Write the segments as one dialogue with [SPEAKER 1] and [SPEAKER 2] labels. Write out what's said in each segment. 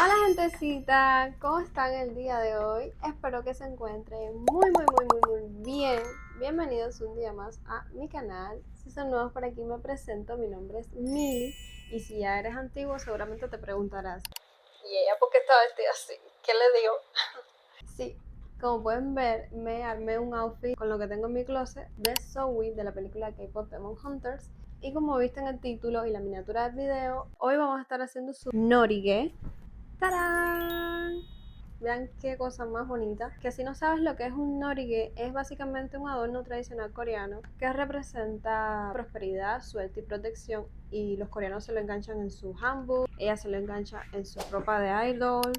[SPEAKER 1] Hola gentecita, ¿cómo están el día de hoy? Espero que se encuentren muy bien. Bienvenidos un día más a mi canal. Si son nuevos por aquí me presento, mi nombre es Mili y si ya eres antiguo seguramente te preguntarás ¿y ella por qué está vestida así? ¿Qué le dio? Sí, como pueden ver me armé un outfit con lo que tengo en mi closet de Zoe de la película K-Pop Demon Hunters y como viste en el título y la miniatura del video, hoy vamos a estar haciendo su Norige. ¡Tarán! Vean qué cosa más bonita. Que si no sabes lo que es un norige, es básicamente un adorno tradicional coreano que representa prosperidad, suerte y protección. Y los coreanos se lo enganchan en su hanbok, ella se lo engancha en su ropa de idol.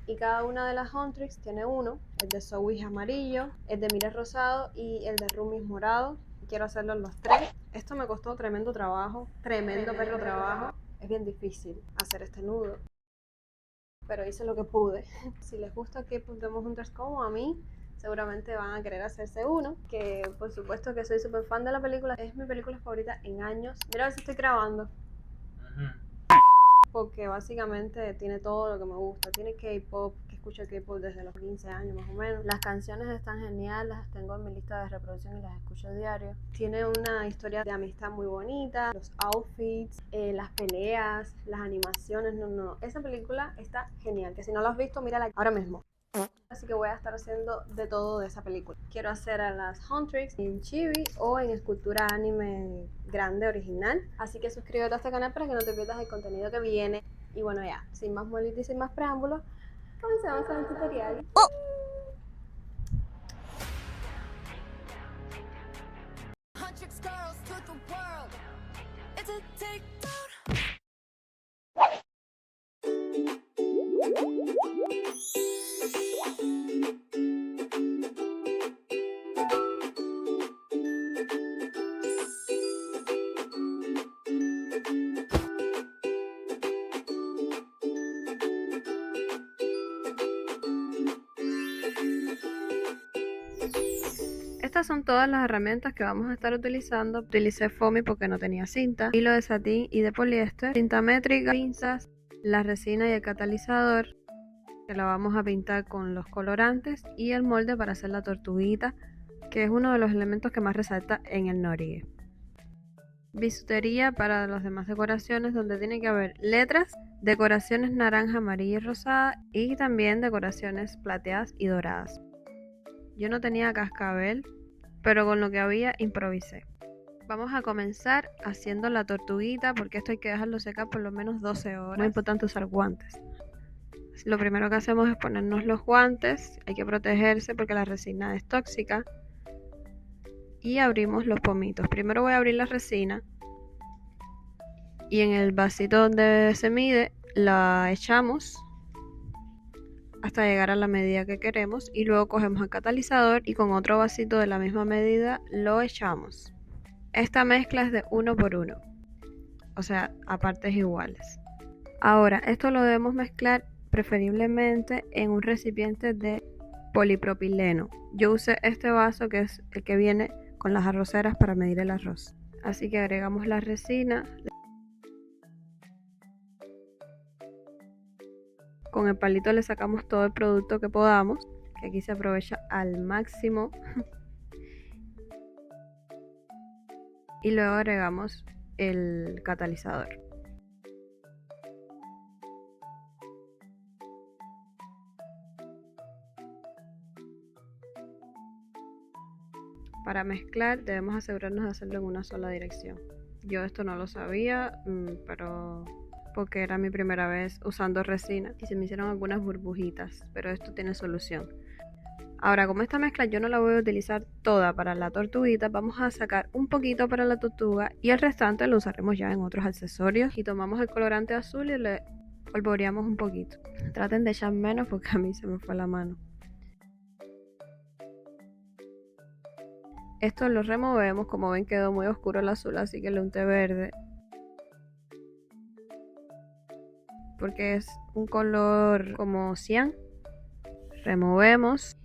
[SPEAKER 1] Y cada una de las Huntrix tiene uno. El de Zoe es amarillo, el de Mira es rosado y el de Rumi es morado. Quiero hacerlo los tres. Esto me costó tremendo trabajo, tremendo perro trabajo. Es bien difícil hacer este nudo, pero hice lo que pude. Si les gusta que puntemos juntas como a mí, seguramente van a querer hacerse uno, que por supuesto que soy súper fan de la película, es mi película favorita en años. Mira a ver si estoy grabando, porque básicamente tiene todo lo que me gusta. Tiene K-pop, que escucho K-pop desde los 15 años más o menos. Las canciones están geniales, las tengo en mi lista de reproducción y las escucho a diario. Tiene una historia de amistad muy bonita, los outfits, las peleas, las animaciones, no. Esa película está genial, que si no la has visto, mírala ahora mismo. Así que voy a estar haciendo de todo de esa película. Quiero hacer a las Huntrix en chibi o en escultura anime grande original. Así que suscríbete a este canal para que no te pierdas el contenido que viene. Y bueno, ya, sin más muelitas y sin más preámbulos, comencemos con el tutorial. Estas son todas las herramientas que vamos a estar utilizando. Utilicé foamy porque no tenía cinta, hilo de satín y de poliéster, cinta métrica, pinzas, la resina y el catalizador, que la vamos a pintar con los colorantes, y el molde para hacer la tortuguita, que es uno de los elementos que más resalta en el norige. Bisutería para las demás decoraciones, donde tiene que haber letras, decoraciones naranja, amarilla y rosada, y también decoraciones plateadas y doradas. Yo no tenía cascabel, pero con lo que había improvisé. Vamos a comenzar haciendo la tortuguita, porque esto hay que dejarlo secar por lo menos 12 horas. Muy importante usar guantes. Lo primero que hacemos es ponernos los guantes, hay que protegerse porque la resina es tóxica. Y abrimos los pomitos. Primero voy a abrir la resina y en el vasito donde se mide la echamos hasta llegar a la medida que queremos y luego cogemos el catalizador y con otro vasito de la misma medida lo echamos. Esta mezcla es de 1 por 1, o sea, a partes iguales. Ahora, esto lo debemos mezclar preferiblemente en un recipiente de polipropileno. Yo usé este vaso que es el que viene con las arroceras para medir el arroz. Así que agregamos la resina. Con el palito le sacamos todo el producto que podamos, que aquí se aprovecha al máximo. Y luego agregamos el catalizador. Para mezclar debemos asegurarnos de hacerlo en una sola dirección. Yo esto no lo sabía, pero porque era mi primera vez usando resina y se me hicieron algunas burbujitas, pero esto tiene solución. Ahora, como esta mezcla yo no la voy a utilizar toda para la tortuguita, vamos a sacar un poquito para la tortuga y el restante lo usaremos ya en otros accesorios. Y tomamos el colorante azul y le polvoreamos un poquito. Traten de echar menos porque a mí se me fue la mano. Esto lo removemos, como ven quedó muy oscuro el azul, así que le unté verde. Porque es un color como cian. Removemos.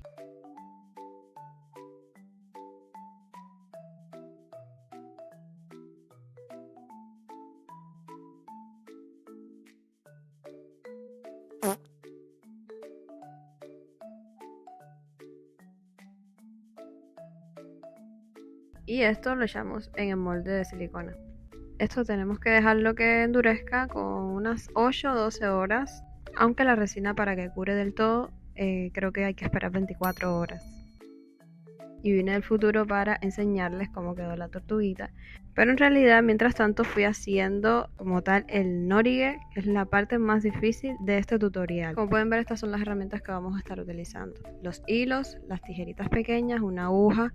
[SPEAKER 1] y esto lo echamos en el molde de silicona. Esto tenemos que dejarlo que endurezca con unas 8 o 12 horas, aunque la resina para que cure del todo creo que hay que esperar 24 horas. Y vine del futuro para enseñarles cómo quedó la tortuguita, pero en realidad mientras tanto fui haciendo como tal el norigue, que es la parte más difícil de este tutorial. Como pueden ver, estas son las herramientas que vamos a estar utilizando: los hilos, las tijeritas pequeñas, una aguja,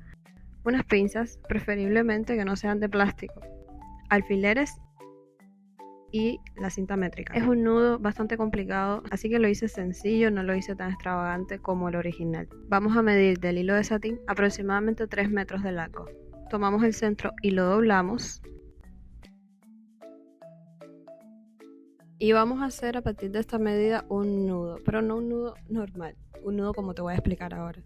[SPEAKER 1] unas pinzas, preferiblemente que no sean de plástico, alfileres y la cinta métrica. Es un nudo bastante complicado, así que lo hice sencillo, no lo hice tan extravagante como el original. Vamos a medir del hilo de satín aproximadamente 3 metros de largo. Tomamos el centro y lo doblamos. Y vamos a hacer a partir de esta medida un nudo, pero no un nudo normal, un nudo como te voy a explicar ahora.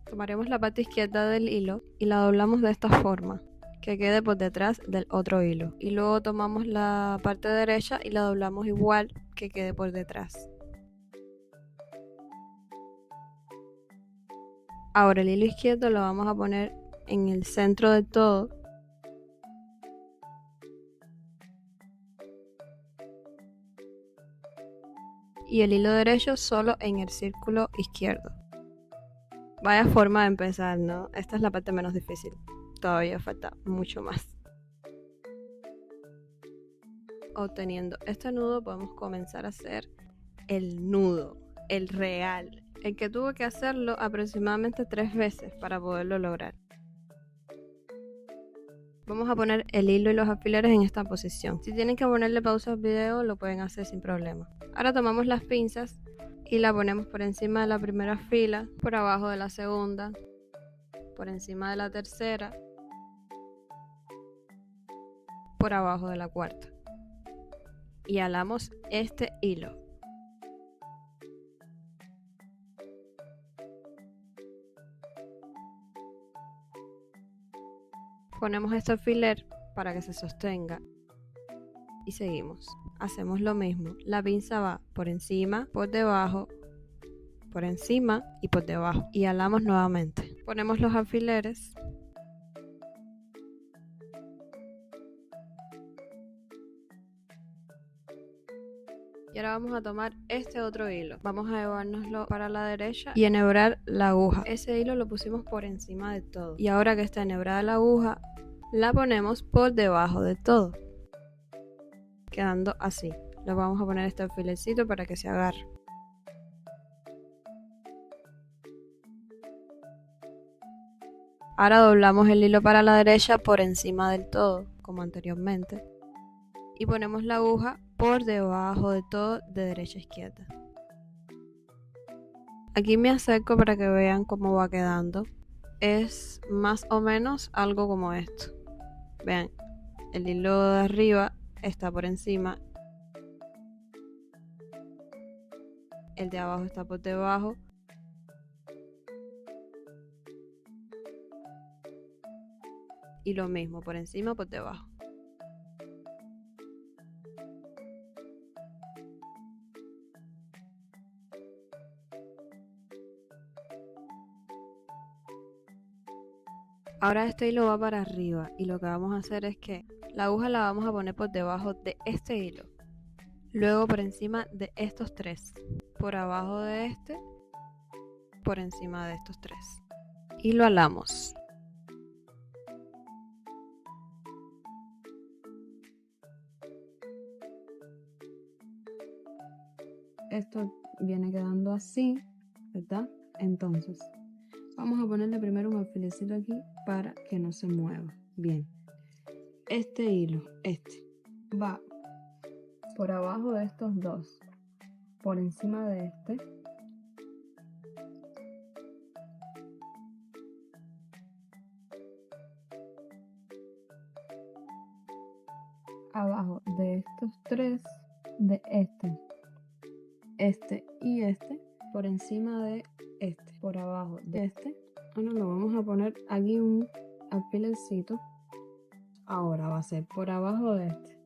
[SPEAKER 1] Tomaremos la parte izquierda del hilo y la doblamos de esta forma, que quede por detrás del otro hilo, y luego tomamos la parte derecha y la doblamos igual, que quede por detrás. Ahora el hilo izquierdo lo vamos a poner en el centro del todo y el hilo derecho solo en el círculo izquierdo. Vaya forma de empezar, ¿no? Esta es la parte menos difícil, todavía falta mucho más. Obteniendo este nudo podemos comenzar a hacer el nudo, el real, el que tuve que hacerlo aproximadamente 3 veces para poderlo lograr. Vamos a poner el hilo y los alfileres en esta posición. Si tienen que ponerle pausa al video, lo pueden hacer sin problema. Ahora tomamos las pinzas y la ponemos por encima de la primera fila, por abajo de la segunda, por encima de la tercera, por abajo de la cuarta. Y alamos este hilo. Ponemos este alfiler para que se sostenga y seguimos. Hacemos lo mismo. La pinza va por encima, por debajo, por encima y por debajo. Y alamos nuevamente. Ponemos los alfileres. Y ahora vamos a tomar este otro hilo. Vamos a llevárnoslo para la derecha y enhebrar la aguja. Ese hilo lo pusimos por encima de todo. Y ahora que está enhebrada la aguja, la ponemos por debajo de todo, quedando así. Le vamos a poner este alfilercito para que se agarre. Ahora doblamos el hilo para la derecha por encima del todo, como anteriormente, y ponemos la aguja por debajo de todo, de derecha a izquierda. Aquí me acerco para que vean cómo va quedando. Es más o menos algo como esto. Vean, el hilo de arriba está por encima, el de abajo está por debajo, y lo mismo por encima, por debajo. Ahora este hilo va para arriba y lo que vamos a hacer es que la aguja la vamos a poner por debajo de este hilo, luego por encima de estos tres, por abajo de este, por encima de estos tres, y lo alamos. Esto viene quedando así, ¿verdad? Entonces vamos a ponerle primero un alfilercito aquí para que no se mueva. Bien, este hilo, va por abajo de estos dos, por encima de este, abajo de estos tres, de este y este, por encima de este, por abajo de este. Ahora lo vamos a poner aquí un alfilercito. Ahora va a ser por abajo de este,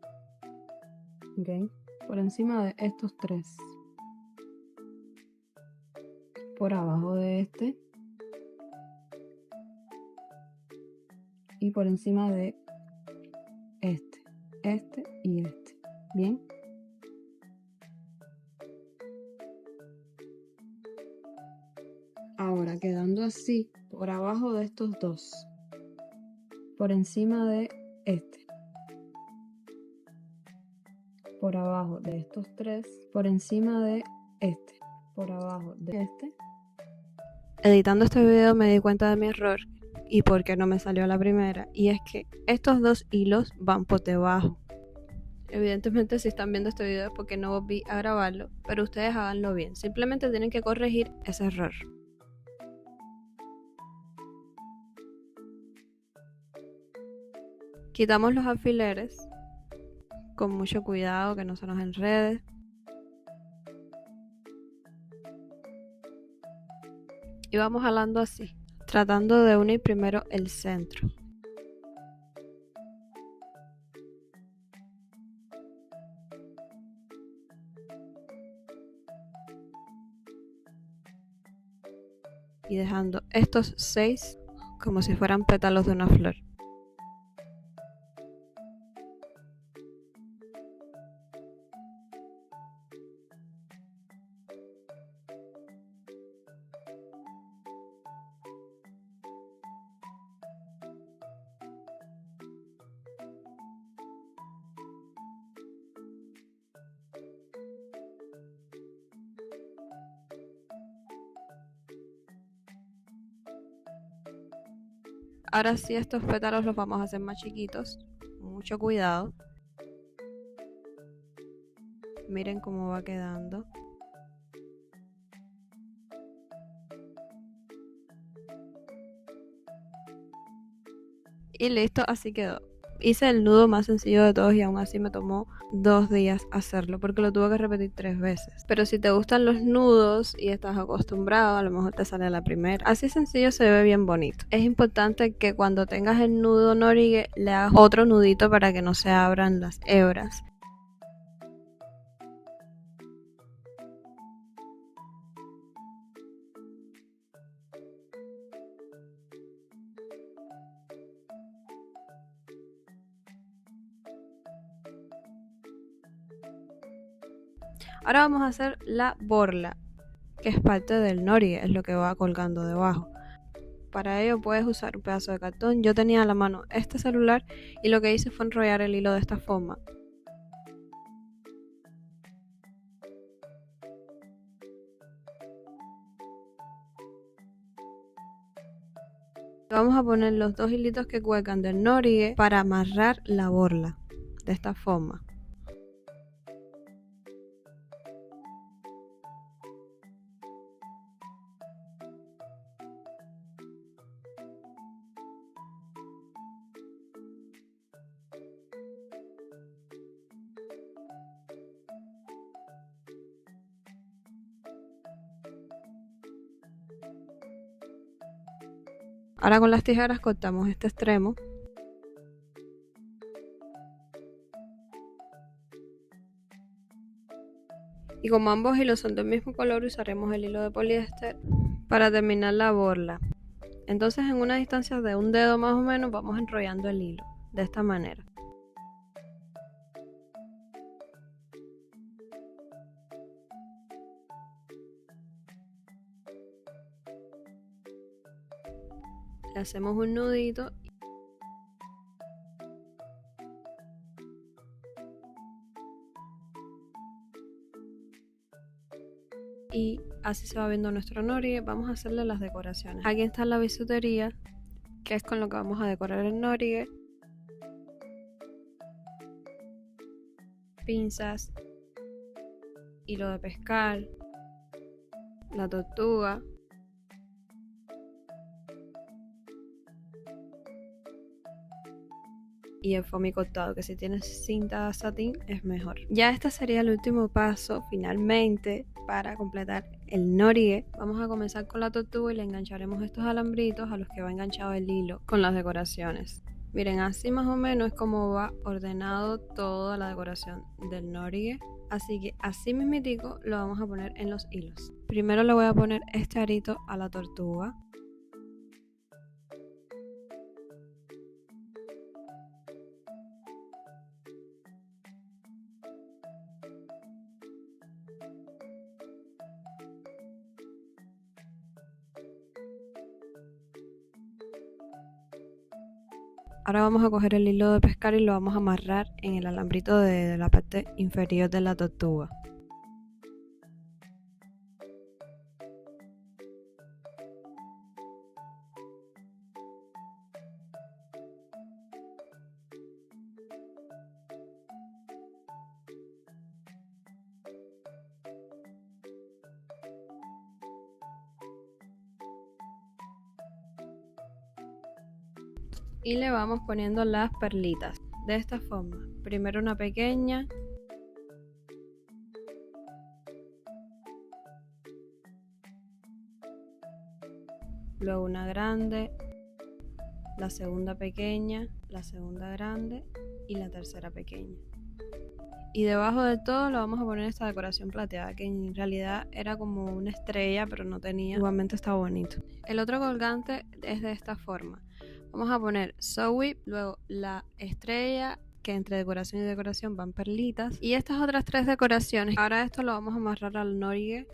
[SPEAKER 1] ¿ok? Por encima de estos tres, por abajo de este, y por encima de este y este. Bien. Ahora quedando así por abajo de estos dos, por encima de este, por abajo de estos tres, por encima de este, por abajo de este. Editando este video me di cuenta de mi error y por qué no me salió a la primera, y es que estos dos hilos van por debajo. Evidentemente si están viendo este video es porque no volví a grabarlo, pero ustedes háganlo bien, simplemente tienen que corregir ese error. Quitamos los alfileres con mucho cuidado que no se nos enrede. Y vamos jalando así, tratando de unir primero el centro. Y dejando estos 6 como si fueran pétalos de una flor. Ahora sí, estos pétalos los vamos a hacer más chiquitos, mucho cuidado. Miren cómo va quedando. Y listo, así quedó. Hice el nudo más sencillo de todos y aún así me tomó 2 días hacerlo porque lo tuve que repetir 3 veces. Pero si te gustan los nudos y estás acostumbrado, a lo mejor te sale a la primera. Así sencillo se ve bien bonito. Es importante que cuando tengas el nudo norigue le hagas otro nudito para que no se abran las hebras. Ahora vamos a hacer la borla, que es parte del norigue, es lo que va colgando debajo. Para ello puedes usar un pedazo de cartón. Yo tenía a la mano este celular y lo que hice fue enrollar el hilo de esta forma. Vamos a poner los 2 hilitos que cuelgan del norigue para amarrar la borla, de esta forma. Ahora con las tijeras cortamos este extremo. Y como ambos hilos son del mismo color, usaremos el hilo de poliéster para terminar la borla. Entonces en una distancia de un dedo más o menos vamos enrollando el hilo, de esta manera. Le hacemos un nudito y así se va viendo nuestro norigue. Vamos a hacerle las decoraciones. Aquí está la bisutería, que es con lo que vamos a decorar el norigue. Pinzas, hilo de pescar, la tortuga, y el foamy cortado, que si tienes cinta satín es mejor. Ya este sería el último paso finalmente para completar el norigue. Vamos a comenzar con la tortuga y le engancharemos estos alambritos a los que va enganchado el hilo con las decoraciones. Miren, así más o menos es como va ordenado toda la decoración del norigue. Así que así mismitico lo vamos a poner en los hilos. Primero le voy a poner este arito a la tortuga.
[SPEAKER 2] Ahora vamos a coger el hilo de pescar y lo vamos a amarrar en el alambrito de la parte inferior de la tortuga. Y le vamos poniendo las perlitas de esta forma. Primero una pequeña, luego una grande, la segunda pequeña, la segunda grande y la tercera pequeña. Y debajo de todo lo vamos a poner esta decoración plateada, que en realidad era como una estrella, pero no tenía. Igualmente está bonito. El otro colgante es de esta forma. Vamos a poner Zoe, luego la estrella, que entre decoración y decoración van perlitas. Y estas otras 3 decoraciones. Ahora esto lo vamos a amarrar al Norige.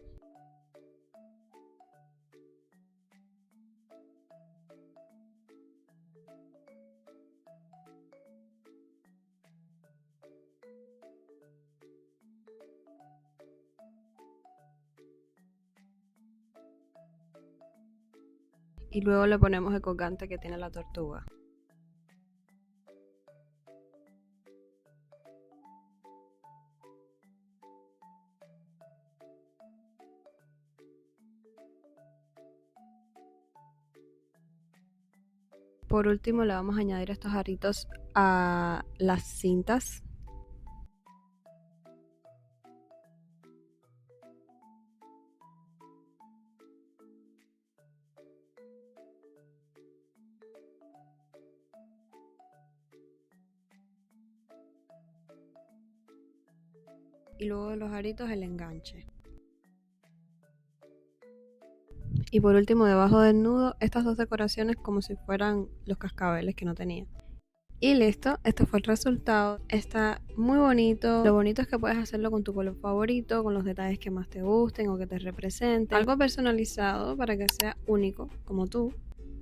[SPEAKER 2] Y luego le ponemos el colgante que tiene la tortuga. Por último le vamos a añadir estos aritos a las cintas. Y luego de los aritos el enganche. Y por último debajo del nudo estas 2 decoraciones como si fueran los cascabeles que no tenía. Y listo, este fue el resultado. Está muy bonito. Lo bonito es que puedes hacerlo con tu color favorito, con los detalles que más te gusten o que te representen. Algo personalizado para que sea único, como tú.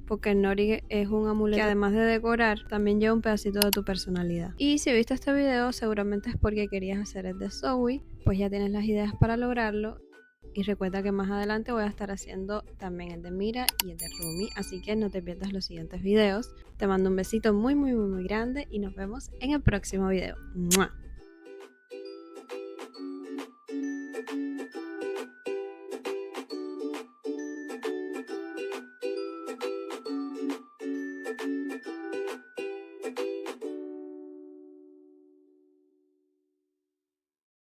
[SPEAKER 2] Porque el Norige es un amuleto que además de decorar, también lleva un pedacito de tu personalidad. Y si viste este video, seguramente es porque querías hacer el de Zoe, pues ya tienes las ideas para lograrlo. Y recuerda que más adelante voy a estar haciendo también el de Mira y el de Rumi, así que no te pierdas los siguientes videos. Te mando un besito muy grande y nos vemos en el próximo video. ¡Mua!